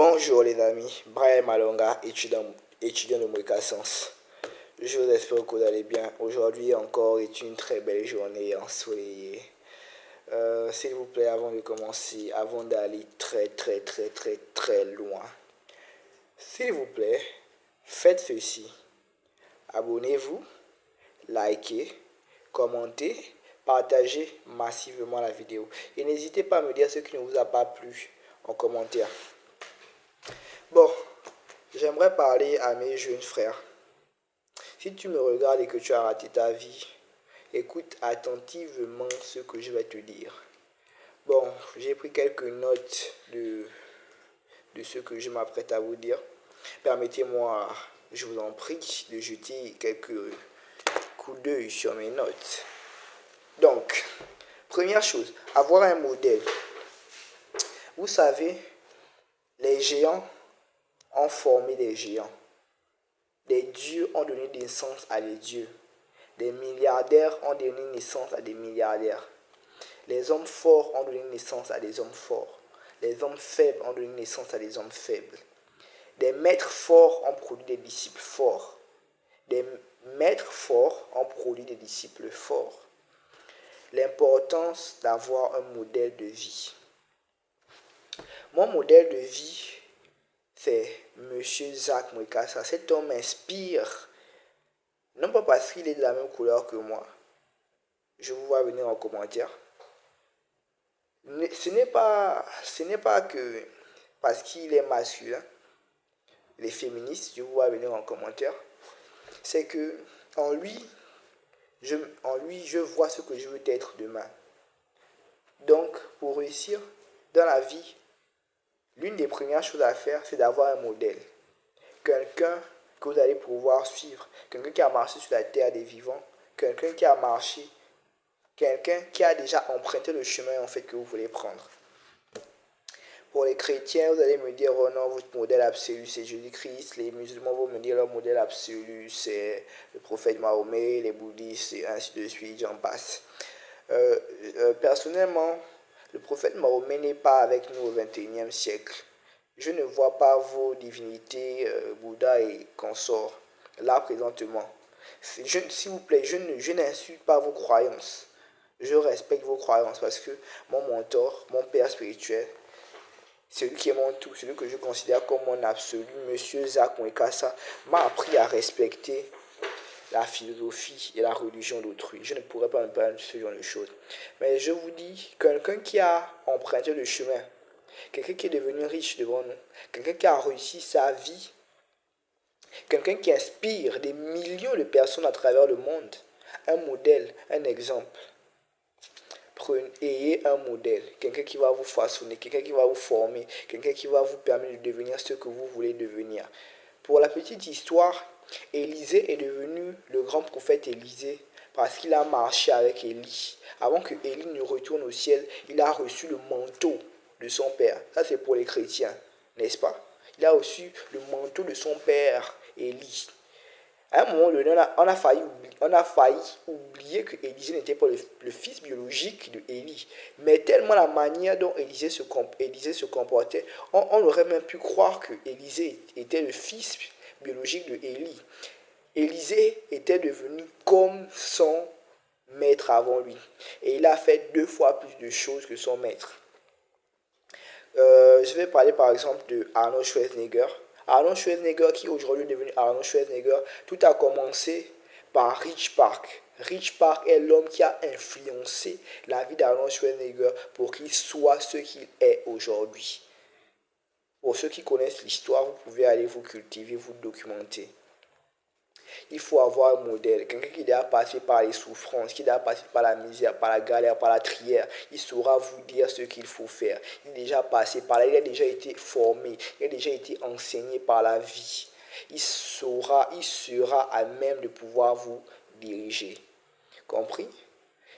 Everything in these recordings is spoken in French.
Bonjour les amis, Brian Malonga, étudiant de Moïka-Sens. Je vous espère que vous allez bien. Aujourd'hui encore est une très belle journée ensoleillée. S'il vous plaît, avant de commencer, avant d'aller très loin, s'il vous plaît, faites ceci. Abonnez-vous, likez, commentez, partagez massivement la vidéo. Et n'hésitez pas à me dire ce qui ne vous a pas plu en commentaire. Bon, j'aimerais parler à mes jeunes frères. Si tu me regardes et que tu as raté ta vie, écoute attentivement ce que je vais te dire. Bon, j'ai pris quelques notes de ce que je m'apprête à vous dire. Permettez-moi, je vous en prie, de jeter quelques coups d'œil sur mes notes. Donc, première chose, avoir un modèle. Vous savez, les géants ont formé des géants. Des dieux ont donné naissance à des dieux. Des milliardaires ont donné naissance à des milliardaires. Les hommes forts ont donné naissance à des hommes forts. Les hommes faibles ont donné naissance à des hommes faibles. Des maîtres forts ont produit des disciples forts. Des maîtres forts ont produit des disciples forts. L'importance d'avoir un modèle de vie. Mon modèle de vie, c'est Monsieur Zach Mwekassa. Cet homme m'inspire, non pas parce qu'il est de la même couleur que moi. Je vous vois venir en commentaire. Ce n'est pas que parce qu'il est masculin, les féministes, je vous vois venir en commentaire. C'est que en lui, je vois ce que je veux être demain. Donc, pour réussir dans la vie, l'une des premières choses à faire, c'est d'avoir un modèle. Quelqu'un que vous allez pouvoir suivre. Quelqu'un qui a marché sur la terre des vivants. Quelqu'un qui a marché. Quelqu'un qui a déjà emprunté le chemin en fait que vous voulez prendre. Pour les chrétiens, vous allez me dire, oh non, votre modèle absolu c'est Jésus-Christ. Les musulmans vont me dire, leur modèle absolu c'est le prophète Mahomet. Les bouddhistes et ainsi de suite, j'en passe. Personnellement, le prophète Mahomet n'est pas avec nous au XXIe siècle. Je ne vois pas vos divinités, Bouddha et consorts, là présentement. S'il vous plaît, je n'insulte pas vos croyances. Je respecte vos croyances parce que mon mentor, mon père spirituel, celui qui est mon tout, celui que je considère comme mon absolu, Monsieur Zach Mwekassa, m'a appris à respecter la philosophie et la religion d'autrui. Je ne pourrais pas me parler de ce genre de choses. Mais je vous dis, quelqu'un qui a emprunté le chemin, quelqu'un qui est devenu riche devant nous, quelqu'un qui a réussi sa vie, quelqu'un qui inspire des millions de personnes à travers le monde, un modèle, un exemple. Ayez un modèle, quelqu'un qui va vous façonner, quelqu'un qui va vous former, quelqu'un qui va vous permettre de devenir ce que vous voulez devenir. Pour la petite histoire, Élisée est devenu le grand prophète Élisée parce qu'il a marché avec Élie. Avant que Élie ne retourne au ciel, il a reçu le manteau de son père. Ça c'est pour les chrétiens, n'est-ce pas? Il a reçu le manteau de son père Élie. À un moment donné, on a failli oublier que Élisée n'était pas le fils biologique de Élie. Mais tellement la manière dont Élisée se comportait, on aurait même pu croire que Élisée était le fils biologique de Élie. Élisée était devenu comme son maître avant lui. Et il a fait 2 fois plus de choses que son maître. Je vais parler par exemple de Arnold Schwarzenegger. Arnold Schwarzenegger qui aujourd'hui est devenu Arnold Schwarzenegger, tout a commencé par Rich Park. Rich Park est l'homme qui a influencé la vie d'Arnold Schwarzenegger pour qu'il soit ce qu'il est aujourd'hui. Pour ceux qui connaissent l'histoire, vous pouvez aller vous cultiver, vous documenter. Il faut avoir un modèle, quelqu'un qui est déjà passé par les souffrances, qui est déjà passé par la misère, par la galère, par la trière. Il saura vous dire ce qu'il faut faire. Il est déjà passé par là, il a déjà été formé, il a déjà été enseigné par la vie. Il sera à même de pouvoir vous diriger. Compris?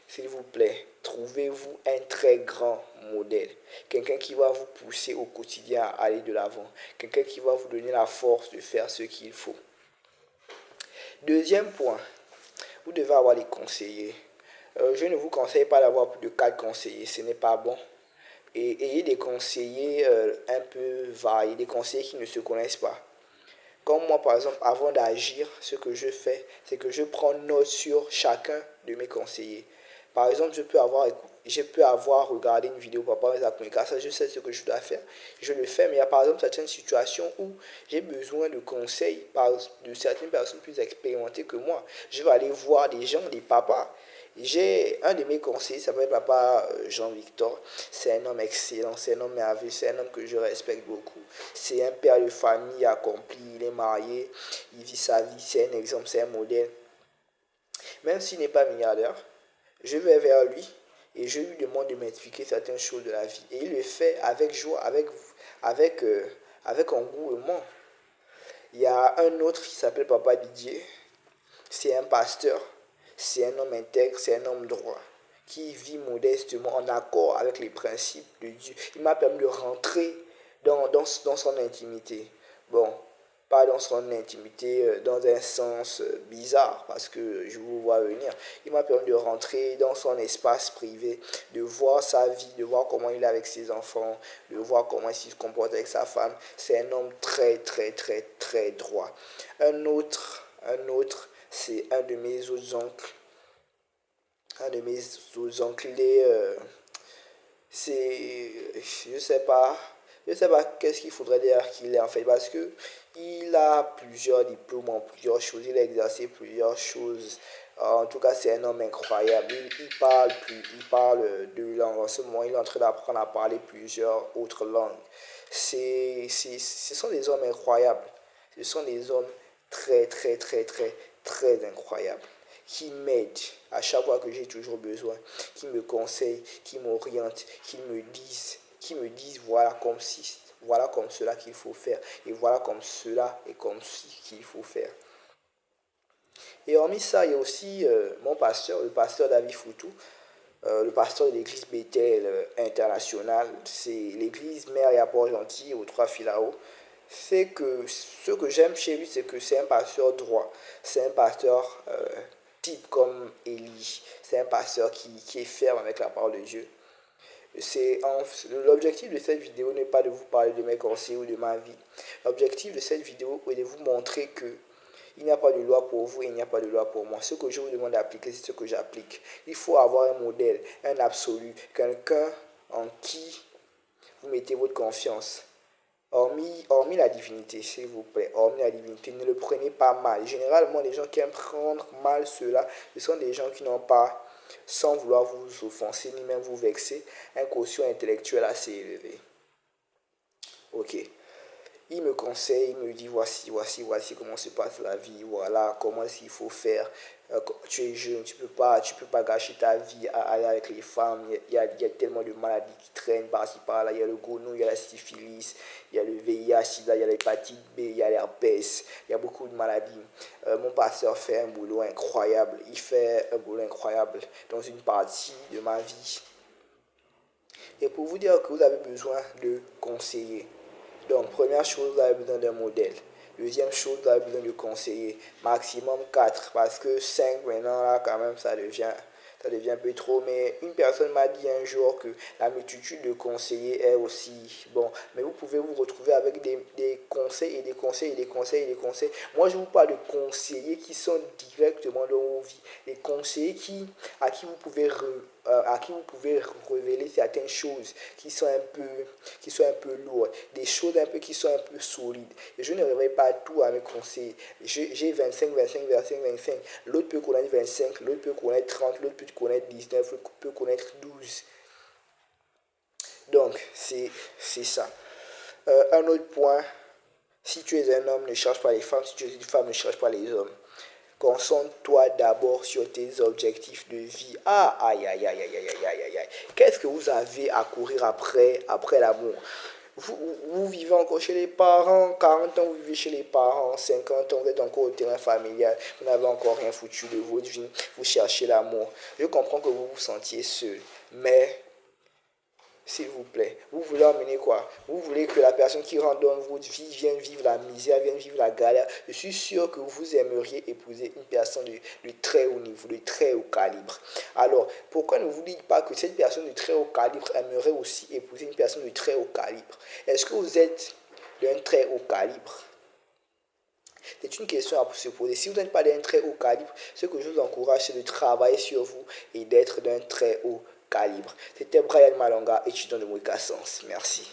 S'il vous plaît, trouvez-vous un très grand modèle. Quelqu'un qui va vous pousser au quotidien à aller de l'avant. Quelqu'un qui va vous donner la force de faire ce qu'il faut. Deuxième point, vous devez avoir des conseillers. Je ne vous conseille pas d'avoir plus de 4 conseillers, ce n'est pas bon. et ayez des conseillers un peu variés, des conseillers qui ne se connaissent pas. Comme moi, par exemple, avant d'agir, ce que je fais, c'est que je prends note sur chacun de mes conseillers. Par exemple, je peux avoir regardé une vidéo par rapport à la communication, je sais ce que je dois faire, je le fais, mais il y a par exemple certaines situations où j'ai besoin de conseils de certaines personnes plus expérimentées que moi. Je vais aller voir des gens, des papas. J'ai un de mes conseillers, ça s'appelle Papa Jean-Victor. C'est un homme excellent, c'est un homme merveilleux, c'est un homme que je respecte beaucoup. C'est un père de famille accompli, il est marié, il vit sa vie, c'est un exemple, c'est un modèle. Même s'il n'est pas milliardaire, je vais vers lui et je lui demande de m'expliquer certaines choses de la vie. Et il le fait avec joie, avec, euh, avec engouement. Il y a un autre qui s'appelle Papa Didier. C'est un pasteur, c'est un homme intègre, c'est un homme droit qui vit modestement en accord avec les principes de Dieu. Il m'a permis de rentrer dans son intimité. Bon, pas dans son intimité dans un sens bizarre parce que je vous vois venir. Il m'a permis de rentrer dans son espace privé, de voir sa vie, de voir comment il est avec ses enfants, de voir comment il se comporte avec sa femme. C'est un homme très, très, très, très droit. Un autre, c'est un de mes autres oncles. Un de mes autres oncles, c'est, je sais pas, qu'est-ce qu'il faudrait dire qu'il est en fait, parce que il a plusieurs diplômes en plusieurs choses, il a exercé plusieurs choses. En tout cas, c'est un homme incroyable. Il parle deux langues. En ce moment, il est en train d'apprendre à parler plusieurs autres langues. Ce sont des hommes incroyables. Ce sont des hommes très, très, très, très, très incroyables qui m'aident à chaque fois que j'ai toujours besoin, qui me conseillent, qui m'orientent, qui me disent voilà comme cela qu'il faut faire et voilà comme cela et comme ci qu'il faut faire. Et hormis ça, il y a aussi mon pasteur, le pasteur David Foutou, le pasteur de l'église Bethel internationale. C'est l'église Mère et à Port-Gentil, aux Trois Filao. C'est que ce que j'aime chez lui, c'est que c'est un pasteur droit. C'est un pasteur type comme Élie. C'est un pasteur qui est ferme avec la parole de Dieu. L'objectif de cette vidéo n'est pas de vous parler de mes conseils ou de ma vie. L'objectif de cette vidéo est de vous montrer que il n'y a pas de loi pour vous et il n'y a pas de loi pour moi. Ce que je vous demande d'appliquer, c'est ce que j'applique. Il faut avoir un modèle, un absolu, quelqu'un en qui vous mettez votre confiance. Hormis la divinité, s'il vous plaît, hormis la divinité, ne le prenez pas mal. Généralement, les gens qui aiment prendre mal cela, ce sont des gens qui n'ont pas, sans vouloir vous offenser ni même vous vexer, un quotient intellectuel assez élevé. Ok. Il me conseille, il me dit voici comment se passe la vie, voilà comment il faut faire. Tu es jeune, tu peux pas gâcher ta vie à aller avec les femmes. Il y a tellement de maladies qui traînent par-ci par-là. Il y a le gonorrhée, il y a la syphilis, il y a le VIH, il y a l'hépatite B, il y a l'herpès, il y a beaucoup de maladies. Mon pasteur fait un boulot incroyable. Il fait un boulot incroyable dans une partie de ma vie. Et pour vous dire que vous avez besoin de conseillers. Donc, première chose, vous avez besoin d'un modèle. Deuxième chose, vous avez besoin de conseillers. Maximum 4, parce que 5 maintenant, là, quand même, ça devient un peu trop. Mais une personne m'a dit un jour que la multitude de conseillers est aussi bon. Mais vous pouvez vous retrouver avec des conseils et des conseils et des conseils et des conseils. Moi, je vous parle de conseillers qui sont directement dans vos vies. Des conseillers à qui vous pouvez révéler certaines choses qui sont un peu lourdes, des choses un peu qui sont un peu solides. Et je ne révèle pas tout à mes conseils. J'ai 25, 25, 25, 25. L'autre peut connaître 25, l'autre peut connaître 30, l'autre peut connaître 19, l'autre peut connaître 12. Donc, c'est ça. Un autre point, si tu es un homme, ne cherche pas les femmes. Si tu es une femme, ne cherche pas les hommes. Concentre-toi d'abord sur tes objectifs de vie. Ah, aïe, aïe, aïe, aïe, aïe, aïe, aïe, aïe. Qu'est-ce que vous avez à courir après l'amour? Vous vivez encore chez les parents, 40 ans, vous vivez chez les parents, 50 ans, vous êtes encore au terrain familial, vous n'avez encore rien foutu de votre vie, vous cherchez l'amour. Je comprends que vous vous sentiez seul, mais s'il vous plaît. Vous voulez emmener quoi? Vous voulez que la personne qui rentre dans votre vie vienne vivre la misère, vienne vivre la galère. Je suis sûr que vous aimeriez épouser une personne de très haut niveau, de très haut calibre. Alors, pourquoi ne vous dites pas que cette personne de très haut calibre aimerait aussi épouser une personne de très haut calibre? Est-ce que vous êtes d'un très haut calibre? C'est une question à se poser. Si vous n'êtes pas d'un très haut calibre, ce que je vous encourage, c'est de travailler sur vous et d'être d'un très haut calibre. C'était Brian Malonga, étudiant de Moïka Sens. Merci.